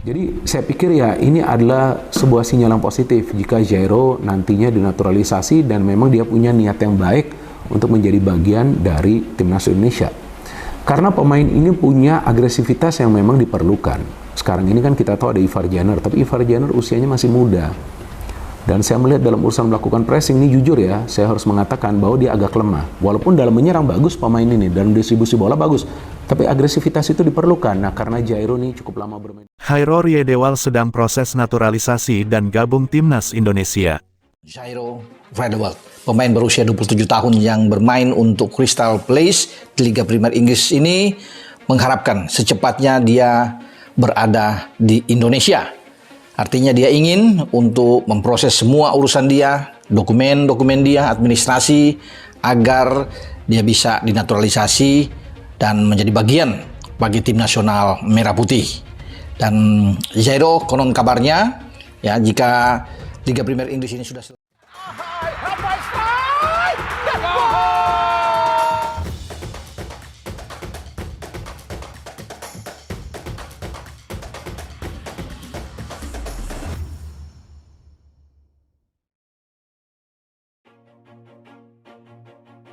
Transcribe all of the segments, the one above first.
Jadi saya pikir ya ini adalah sebuah sinyal yang positif jika Jairo nantinya dinaturalisasi dan memang dia punya niat yang baik untuk menjadi bagian dari timnas Indonesia. Karena pemain ini punya agresivitas yang memang diperlukan. Sekarang ini kan kita tahu ada Ivar Jenner, tapi Ivar Jenner usianya masih muda. Dan saya melihat dalam urusan melakukan pressing ini jujur ya, saya harus mengatakan bahwa dia agak lemah. Walaupun dalam menyerang bagus pemain ini, dalam distribusi bola bagus. Tapi agresivitas itu diperlukan, nah karena Jairo ini cukup lama bermain. Chairo Riedewald sedang proses naturalisasi dan gabung timnas Indonesia. Chairo Riedewald, pemain berusia 27 tahun yang bermain untuk Crystal Palace di Liga Premier Inggris ini mengharapkan secepatnya dia berada di Indonesia. Artinya dia ingin untuk memproses semua urusan dia, dokumen-dokumen dia, administrasi, agar dia bisa dinaturalisasi dan menjadi bagian bagi tim nasional Merah Putih. Dan Jairo konon kabarnya, ya jika Liga Premier Inggris ini sudah selesai.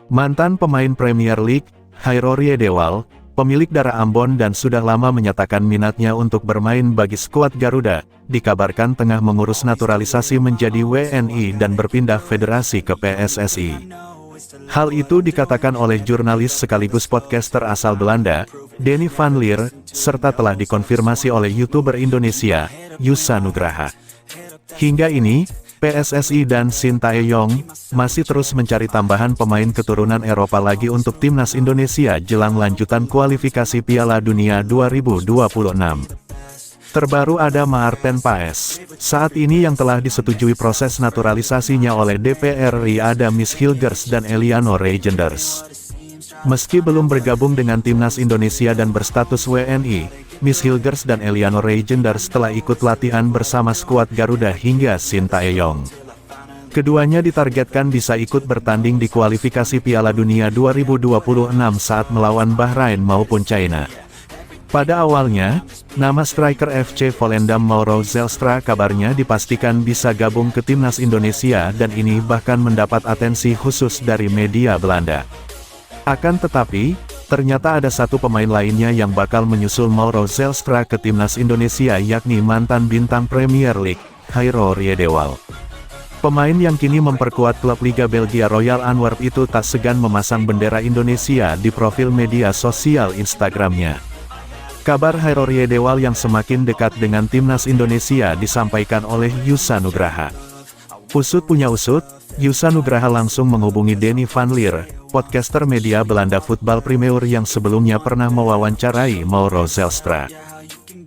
Mantan pemain Premier League, Chairo Riedewald, pemilik darah Ambon dan sudah lama menyatakan minatnya untuk bermain bagi skuad Garuda, dikabarkan tengah mengurus naturalisasi menjadi WNI dan berpindah federasi ke PSSI. Hal itu dikatakan oleh jurnalis sekaligus podcaster asal Belanda, Denny van Leer, serta telah dikonfirmasi oleh YouTuber Indonesia, Yusa Nugraha. Hingga ini, PSSI dan Sintayong masih terus mencari tambahan pemain keturunan Eropa lagi untuk timnas Indonesia jelang lanjutan kualifikasi Piala Dunia 2026. Terbaru ada Maarten Paes. Saat ini yang telah disetujui proses naturalisasinya oleh DPR RI ada Miss Hilgers dan Eliano Reijenders. Meski belum bergabung dengan timnas Indonesia dan berstatus WNI, Miss Hilgers dan Eliano Reijenders telah ikut latihan bersama skuad Garuda hingga Sintayong. Keduanya ditargetkan bisa ikut bertanding di kualifikasi Piala Dunia 2026 saat melawan Bahrain maupun China. Pada awalnya, nama striker FC Volendam Mauro Zelstra kabarnya dipastikan bisa gabung ke timnas Indonesia dan ini bahkan mendapat atensi khusus dari media Belanda. Akan tetapi, ternyata ada satu pemain lainnya yang bakal menyusul Mauro Zelstra ke timnas Indonesia yakni mantan bintang Premier League, Chairo Riedewald. Pemain yang kini memperkuat klub Liga Belgia Royal Antwerp itu tak segan memasang bendera Indonesia di profil media sosial Instagramnya. Kabar Chairo Riedewald yang semakin dekat dengan timnas Indonesia disampaikan oleh Yusa Nugraha. Usut punya usut, Yusa Nugraha langsung menghubungi Denny van Leer, podcaster media Belanda Voetbal Premier yang sebelumnya pernah mewawancarai Mauro Zelstra.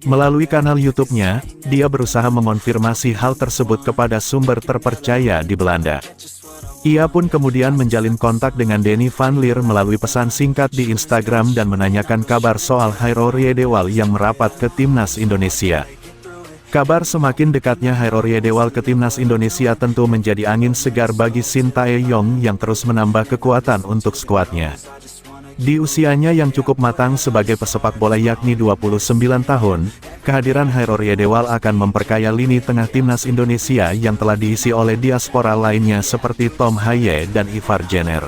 Melalui kanal YouTube-nya, dia berusaha mengonfirmasi hal tersebut kepada sumber terpercaya di Belanda. Ia pun kemudian menjalin kontak dengan Denny van Leer melalui pesan singkat di Instagram dan menanyakan kabar soal Chairo Riedewald yang merapat ke timnas Indonesia. Kabar semakin dekatnya Chairo Riedewald ke timnas Indonesia tentu menjadi angin segar bagi Sintayong yang terus menambah kekuatan untuk skuadnya. Di usianya yang cukup matang sebagai pesepak bola yakni 29 tahun, kehadiran Chairo Riedewald akan memperkaya lini tengah timnas Indonesia yang telah diisi oleh diaspora lainnya seperti Tom Haye dan Ivar Jenner.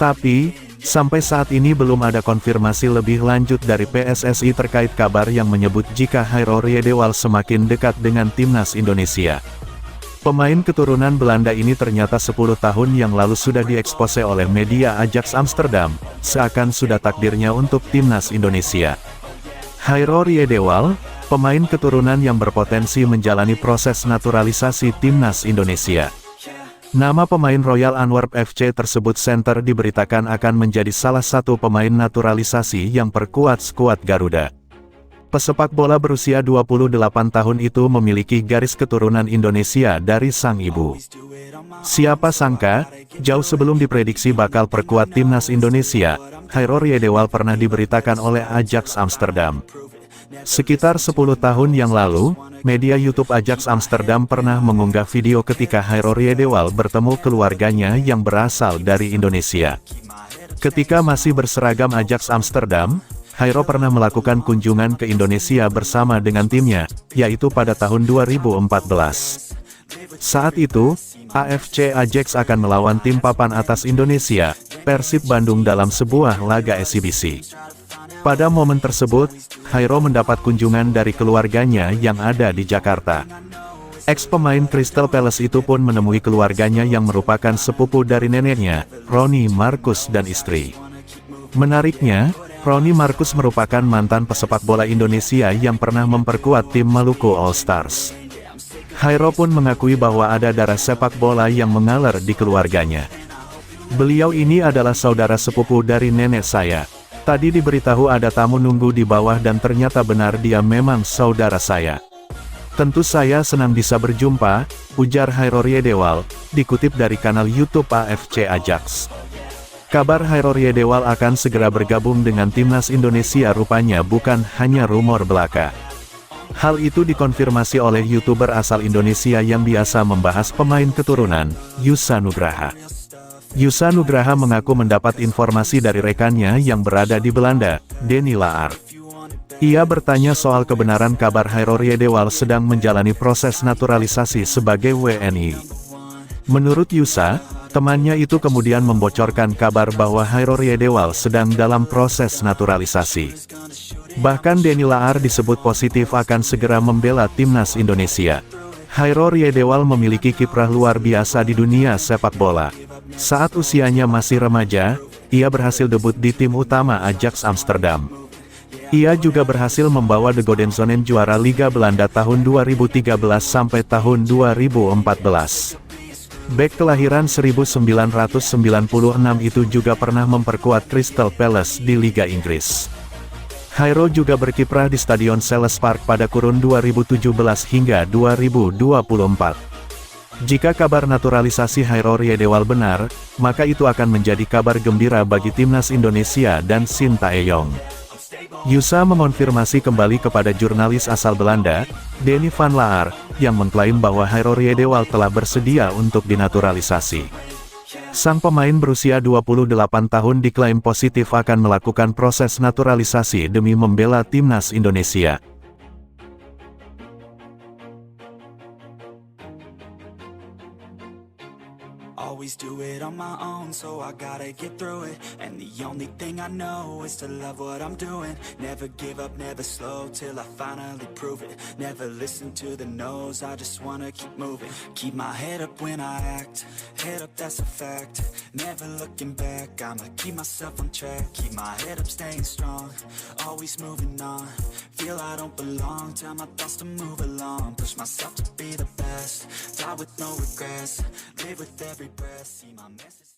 Tapi, sampai saat ini belum ada konfirmasi lebih lanjut dari PSSI terkait kabar yang menyebut jika Chairo Riedewald semakin dekat dengan timnas Indonesia. Pemain keturunan Belanda ini ternyata 10 tahun yang lalu sudah diekspose oleh media Ajax Amsterdam, seakan sudah takdirnya untuk timnas Indonesia. Chairo Riedewald, pemain keturunan yang berpotensi menjalani proses naturalisasi timnas Indonesia. Nama pemain Royal Antwerp FC tersebut center diberitakan akan menjadi salah satu pemain naturalisasi yang perkuat skuad Garuda. Pesepak bola berusia 28 tahun itu memiliki garis keturunan Indonesia dari sang ibu. Siapa sangka, jauh sebelum diprediksi bakal perkuat timnas Indonesia, Chairo Riedewald pernah diberitakan oleh Ajax Amsterdam. Sekitar 10 tahun yang lalu, media YouTube Ajax Amsterdam pernah mengunggah video ketika Chairo Riedewald bertemu keluarganya yang berasal dari Indonesia. Ketika masih berseragam Ajax Amsterdam, Jairo pernah melakukan kunjungan ke Indonesia bersama dengan timnya, yaitu pada tahun 2014. Saat itu, AFC Ajax akan melawan tim papan atas Indonesia, Persib Bandung dalam sebuah laga eksibisi. Pada momen tersebut, Jairo mendapat kunjungan dari keluarganya yang ada di Jakarta. Ex-pemain Crystal Palace itu pun menemui keluarganya yang merupakan sepupu dari neneknya, Ronnie Markus dan istri. Menariknya, Ronnie Markus merupakan mantan pesepak bola Indonesia yang pernah memperkuat tim Maluku All Stars. Jairo pun mengakui bahwa ada darah sepak bola yang mengalir di keluarganya. Beliau ini adalah saudara sepupu dari nenek saya. Tadi diberitahu ada tamu nunggu di bawah dan ternyata benar dia memang saudara saya. Tentu saya senang bisa berjumpa, ujar Jairo Riedewald, dikutip dari kanal YouTube AFC Ajax. Kabar Jairo Riedewald akan segera bergabung dengan timnas Indonesia rupanya bukan hanya rumor belaka. Hal itu dikonfirmasi oleh YouTuber asal Indonesia yang biasa membahas pemain keturunan, Yusa Nugraha. Yusa Nugraha mengaku mendapat informasi dari rekannya yang berada di Belanda, Denny Laar. Ia bertanya soal kebenaran kabar Jairo Riedewald sedang menjalani proses naturalisasi sebagai WNI. Menurut Yusa, temannya itu kemudian membocorkan kabar bahwa Jairo Riedewald sedang dalam proses naturalisasi. Bahkan Denny Laar disebut positif akan segera membela timnas Indonesia. Jairo Riedewald memiliki kiprah luar biasa di dunia sepak bola. Saat usianya masih remaja, ia berhasil debut di tim utama Ajax Amsterdam. Ia juga berhasil membawa De Godenzonen juara Liga Belanda tahun 2013 sampai tahun 2014. Bek kelahiran 1996 itu juga pernah memperkuat Crystal Palace di Liga Inggris. Jairo juga berkiprah di Stadion Selhurst Park pada kurun 2017 hingga 2024. Jika kabar naturalisasi Jairo Riedewald benar, maka itu akan menjadi kabar gembira bagi timnas Indonesia dan Sintayong. Yusa mengonfirmasi kembali kepada jurnalis asal Belanda, Denny van Laar, yang mengklaim bahwa Jairo Riedewald telah bersedia untuk dinaturalisasi. Sang pemain berusia 28 tahun diklaim positif akan melakukan proses naturalisasi demi membela timnas Indonesia. Always do it on my own, so I gotta get through it. And the only thing I know is to love what I'm doing. Never give up, never slow, till I finally prove it. Never listen to the no's, I just wanna keep moving. Keep my head up when I act, head up, that's a fact. Never looking back, I'ma keep myself on track. Keep my head up, staying strong, always moving on. Feel I don't belong, tell my thoughts to move along. Push myself to be the best, die with no regrets. Live with every breath, see my message.